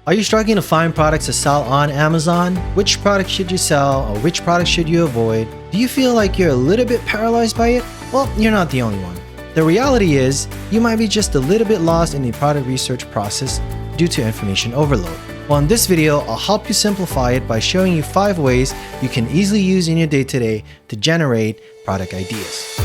Are you struggling to find products to sell on Amazon? Which product should you sell or which product should you avoid? Do you feel like you're a little bit paralyzed by it? Well, you're not the only one. The reality is, you might be just a little bit lost in the product research process due to information overload. Well, in this video, I'll help you simplify it by showing you 5 ways you can easily use in your day-to-day to generate product ideas.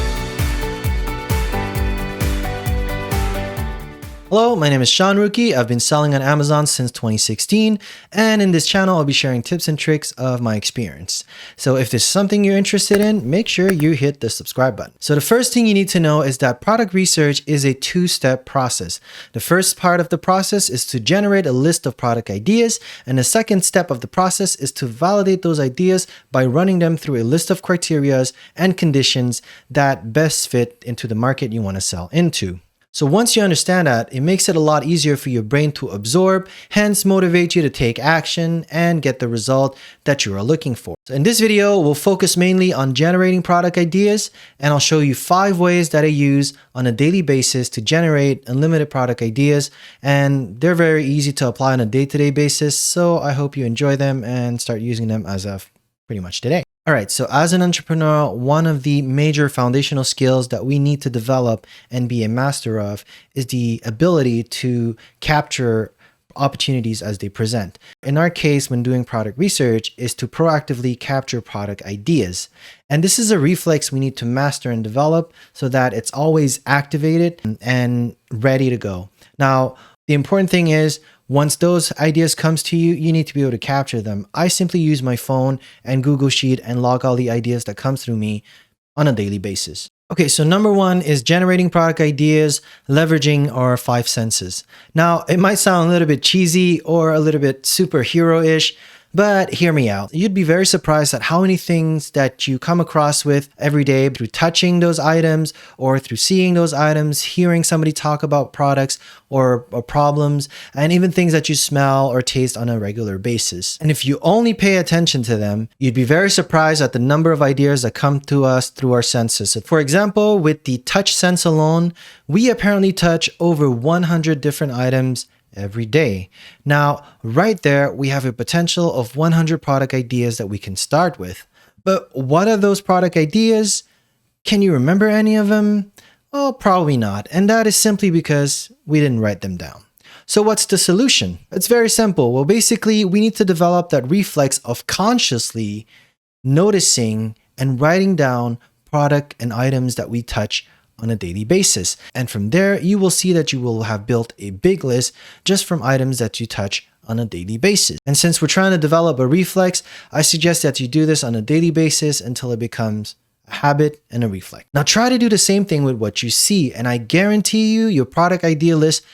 Hello, my name is 𝗏𝗪𝗙𝗘𝗧𝗪𝗏. I've been selling on Amazon since 2016, and in this channel, I'll be sharing tips and tricks of my experience. So if this is something you're interested in, make sure you hit the subscribe button. So the first thing you need to know is that product research is a 2-step process. The first part of the process is to generate a list of product ideas, and the second step of the process is to validate those ideas by running them through a list of criteria and conditions that best fit into the market you want to sell into. So once you understand that, it makes it a lot easier for your brain to absorb, hence motivate you to take action and get the result that you are looking for. So in this video, we'll focus mainly on generating product ideas, and I'll show you 5 ways that I use on a daily basis to generate unlimited product ideas, and they're very easy to apply on a day-to-day basis, so I hope you enjoy them and start using them as of pretty much today. All right, so as an entrepreneur, one of the major foundational skills that we need to develop and be a master of is the ability to capture opportunities as they present. In our case, when doing product research, is to proactively capture product ideas. And this is a reflex we need to master and develop so that it's always activated and ready to go. Now, the important thing is, once those ideas comes to you, you need to be able to capture them. I simply use my phone and Google Sheet and log all the ideas that comes through me on a daily basis. Okay, so number 1 is generating product ideas, leveraging our 5 senses. Now, it might sound a little bit cheesy or a little bit superhero-ish, but hear me out. You'd be very surprised at how many things that you come across with every day through touching those items or through seeing those items, hearing somebody talk about products or problems, and even things that you smell or taste on a regular basis. And if you only pay attention to them, you'd be very surprised at the number of ideas that come to us through our senses. So for example, with the touch sense alone, we apparently touch over 100 different items every day. Now, right there, we have a potential of 100 product ideas that we can start with. But what are those product ideas? Can you remember any of them? Well, probably not. And that is simply because we didn't write them down. So what's the solution? It's very simple. Well, basically, we need to develop that reflex of consciously noticing and writing down product and items that we touch on a daily basis. And from there, you will see that you will have built a big list just from items that you touch on a daily basis. And since we're trying to develop a reflex, I suggest that you do this on a daily basis until it becomes a habit and a reflex. Now try to do the same thing with what you see, and I guarantee you your product idea list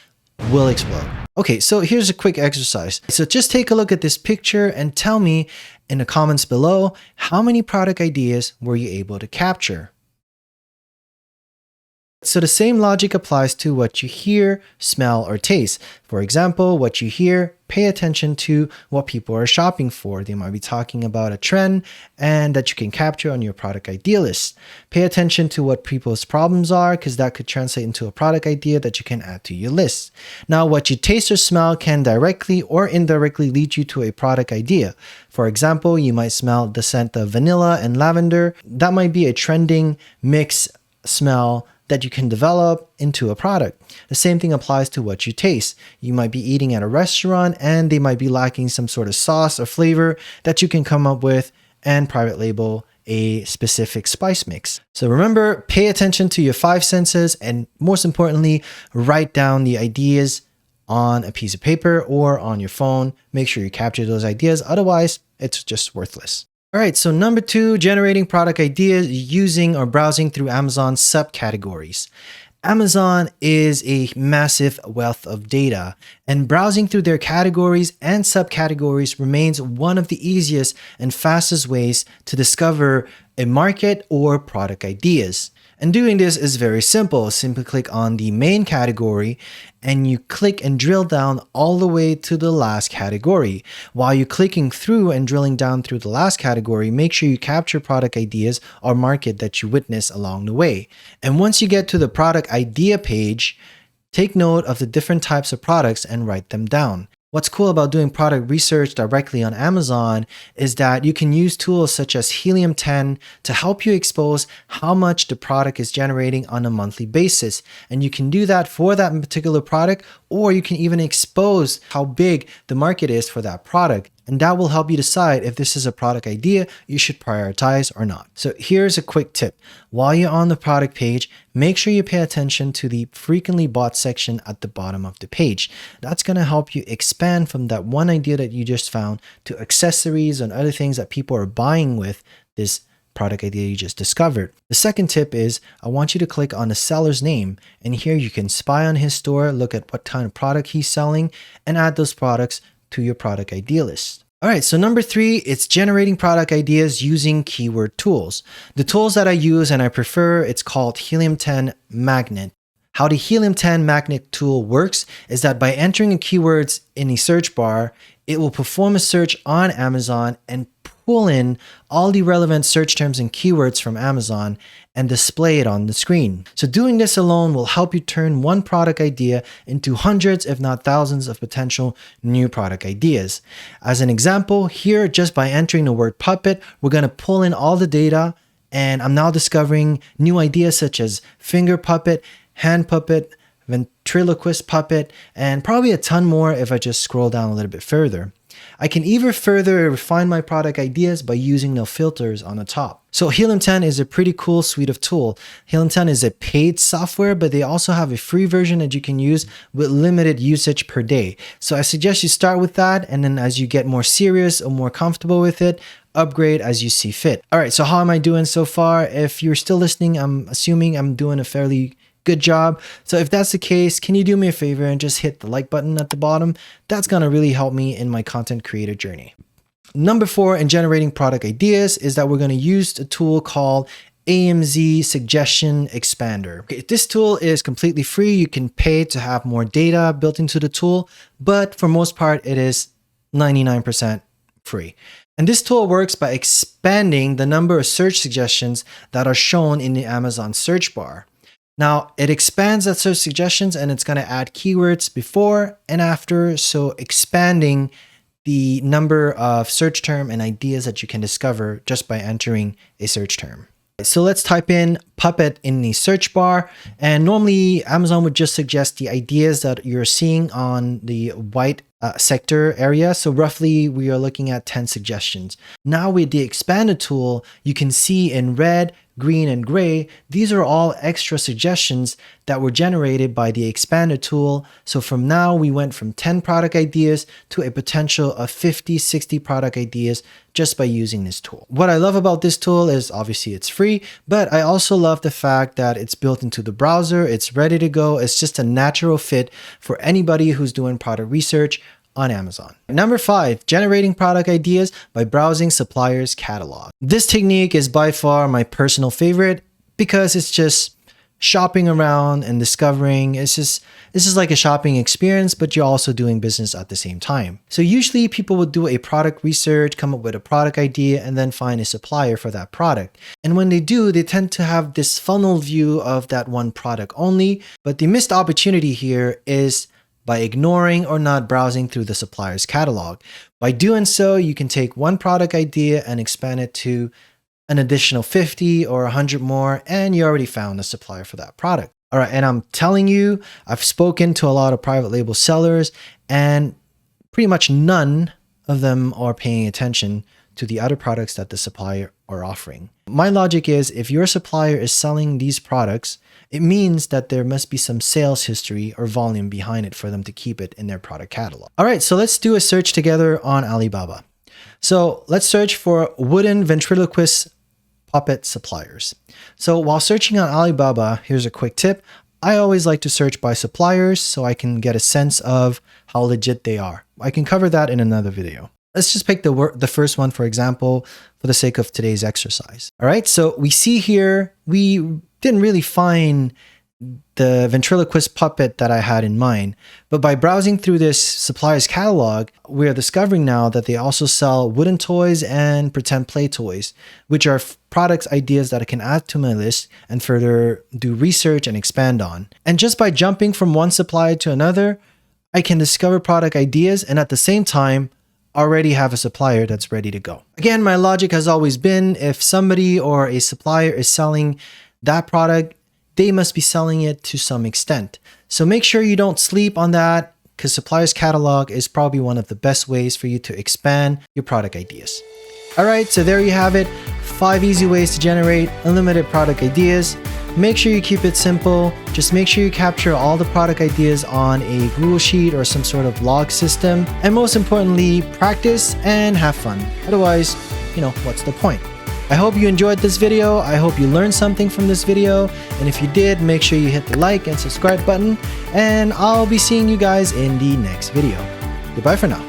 will explode. Okay, so here's a quick exercise. So just take a look at this picture and tell me in the comments below, how many product ideas were you able to capture? So the same logic applies to what you hear, smell, or taste. For example, what you hear, pay attention to what people are shopping for. They might be talking about a trend and that you can capture on your product idea list. Pay attention to what people's problems are, because that could translate into a product idea that you can add to your list. Now, what you taste or smell can directly or indirectly lead you to a product idea. For example, you might smell the scent of vanilla and lavender. That might be a trending mix smell that you can develop into a product. The same thing applies to what you taste. You might be eating at a restaurant and they might be lacking some sort of sauce or flavor that you can come up with and private label a specific spice mix. So remember, pay attention to your 5 senses, and most importantly, write down the ideas on a piece of paper or on your phone. Make sure you capture those ideas, otherwise it's just worthless. All right, so number 2, generating product ideas using or browsing through Amazon's subcategories. Amazon is a massive wealth of data, and browsing through their categories and subcategories remains one of the easiest and fastest ways to discover a market or product ideas. And doing this is very simple. Simply click on the main category and you click and drill down all the way to the last category. While you're clicking through and drilling down through the last category, make sure you capture product ideas or market that you witness along the way. And once you get to the product idea page, take note of the different types of products and write them down. What's cool about doing product research directly on Amazon is that you can use tools such as Helium-10 to help you expose how much the product is generating on a monthly basis. And you can do that for that particular product, or you can even expose how big the market is for that product. And that will help you decide if this is a product idea you should prioritize or not. So here's a quick tip. While you're on the product page, make sure you pay attention to the frequently bought section at the bottom of the page. That's going to help you expand from that one idea that you just found to accessories and other things that people are buying with this product idea you just discovered. The second tip is I want you to click on the seller's name, and here you can spy on his store, look at what kind of product he's selling, and add those products to your product idea list. All right, so number 3, it's generating product ideas using keyword tools. The tools that I use and I prefer, it's called Helium-10 Magnet. How the Helium-10 Magnet tool works is that by entering keywords in the search bar, it will perform a search on Amazon and pull in all the relevant search terms and keywords from Amazon and display it on the screen. So doing this alone will help you turn one product idea into hundreds, if not thousands, of potential new product ideas. As an example, here, just by entering the word puppet, we're going to pull in all the data, and I'm now discovering new ideas such as finger puppet, hand puppet, ventriloquist puppet, and probably a ton more if I just scroll down a little bit further. I can even further refine my product ideas by using the filters on the top. So Helium-10 is a pretty cool suite of tools. Helium-10 is a paid software, but they also have a free version that you can use with limited usage per day. So I suggest you start with that, and then as you get more serious or more comfortable with it, upgrade as you see fit. All right, so how am I doing so far? If you're still listening, I'm assuming I'm doing a fairly good job. So if that's the case, can you do me a favor and just hit the like button at the bottom? That's going to really help me in my content creator journey. Number 4 in generating product ideas is that we're going to use a tool called AMZ Suggestion Expander. Okay, this tool is completely free. You can pay to have more data built into the tool, but for most part, it is 99% free. And this tool works by expanding the number of search suggestions that are shown in the Amazon search bar. Now, it expands that search suggestions, and it's going to add keywords before and after, so expanding the number of search term and ideas that you can discover just by entering a search term. So let's type in puppet in the search bar, and normally Amazon would just suggest the ideas that you're seeing on the white sector area. So roughly we are looking at 10 suggestions. Now with the expanded tool, you can see in red, green, and gray, these are all extra suggestions that were generated by the expanded tool. So from now, we went from 10 product ideas to a potential of 50, 60 product ideas just by using this tool. What I love about this tool is obviously it's free, but I also love the fact that it's built into the browser, it's ready to go. It's just a natural fit for anybody who's doing product research on Amazon. Number 5, generating product ideas by browsing suppliers' catalog. This technique is by far my personal favorite because it's just shopping around and discovering. This is like a shopping experience, but you're also doing business at the same time. So usually people would do a product research, come up with a product idea, and then find a supplier for that product. And when they do, they tend to have this funnel view of that one product only. But the missed opportunity here is by ignoring or not browsing through the supplier's catalog. By doing so, you can take one product idea and expand it to an additional 50 or 100 more, and you already found a supplier for that product. All right, and I'm telling you, I've spoken to a lot of private label sellers, and pretty much none of them are paying attention to the other products that the supplier are offering. My logic is if your supplier is selling these products, it means that there must be some sales history or volume behind it for them to keep it in their product catalog. All right, so let's do a search together on Alibaba. So let's search for wooden ventriloquist puppet suppliers. So while searching on Alibaba, here's a quick tip. I always like to search by suppliers so I can get a sense of how legit they are. I can cover that in another video. Let's just pick the first one, for example, for the sake of today's exercise. All right, so we see here, we didn't really find the ventriloquist puppet that I had in mind, but by browsing through this supplier's catalog, we are discovering now that they also sell wooden toys and pretend play toys, which are products ideas that I can add to my list and further do research and expand on. And just by jumping from one supplier to another, I can discover product ideas and at the same time, already have a supplier that's ready to go. Again, my logic has always been if somebody or a supplier is selling that product, they must be selling it to some extent. So make sure you don't sleep on that, because supplier's catalog is probably one of the best ways for you to expand your product ideas. All right, so there you have it. 5 easy ways to generate unlimited product ideas. Make sure you keep it simple. Just make sure you capture all the product ideas on a Google Sheet or some sort of log system. And most importantly, practice and have fun. Otherwise, what's the point? I hope you enjoyed this video. I hope you learned something from this video. And if you did, make sure you hit the like and subscribe button. And I'll be seeing you guys in the next video. Goodbye for now.